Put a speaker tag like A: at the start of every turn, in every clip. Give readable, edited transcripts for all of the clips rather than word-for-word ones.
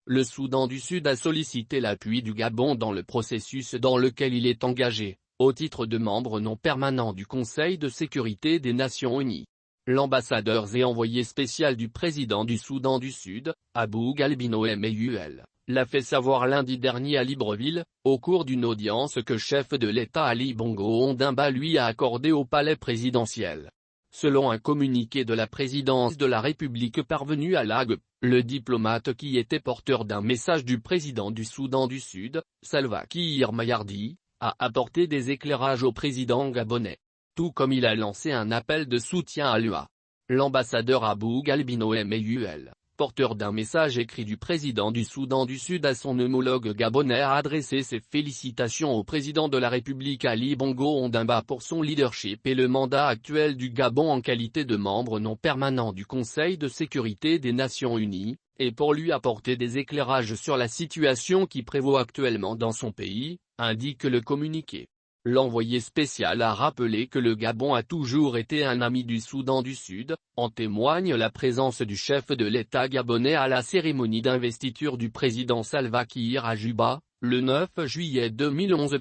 A: Le Soudan du Sud a sollicité l'appui du Gabon dans le processus dans lequel il est engagé, au titre de membre non permanent du Conseil de sécurité des Nations Unies. L'ambassadeur et envoyé spécial du président du Soudan du Sud, Abou Galbino Meul, l'a fait savoir lundi dernier à Libreville, au cours d'une audience que chef de l'État Ali Bongo Ondimba lui a accordée au palais présidentiel. Selon un communiqué de la présidence de la République parvenu à l'AG, le diplomate qui était porteur d'un message du président du Soudan du Sud, Salva Kiir Mayardi, a apporté des éclairages au président gabonais. Tout comme il a lancé un appel de soutien à l'UA. L'ambassadeur Abou Galbino Meul, porteur d'un message écrit du président du Soudan du Sud à son homologue gabonais, a adressé ses félicitations au président de la République Ali Bongo Ondimba pour son leadership et le mandat actuel du Gabon en qualité de membre non permanent du Conseil de sécurité des Nations Unies, et pour lui apporter des éclairages sur la situation qui prévaut actuellement dans son pays, indique le communiqué. L'envoyé spécial a rappelé que le Gabon a toujours été un ami du Soudan du Sud, en témoigne la présence du chef de l'État gabonais à la cérémonie d'investiture du président Salva Kiir à Juba, le 9 juillet 2011.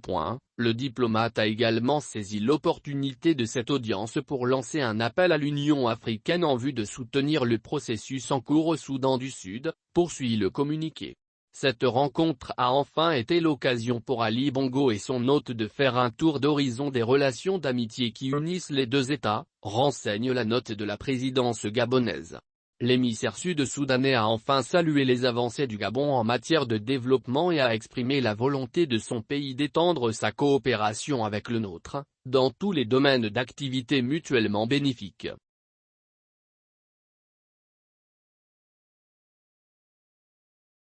A: Le diplomate a également saisi l'opportunité de cette audience pour lancer un appel à l'Union africaine en vue de soutenir le processus en cours au Soudan du Sud, poursuit le communiqué. Cette rencontre a enfin été l'occasion pour Ali Bongo et son hôte de faire un tour d'horizon des relations d'amitié qui unissent les deux États, renseigne la note de la présidence gabonaise. L'émissaire sud-soudanais a enfin salué les avancées du Gabon en matière de développement et a exprimé la volonté de son pays d'étendre sa coopération avec le nôtre, dans tous les domaines d'activité mutuellement bénéfiques.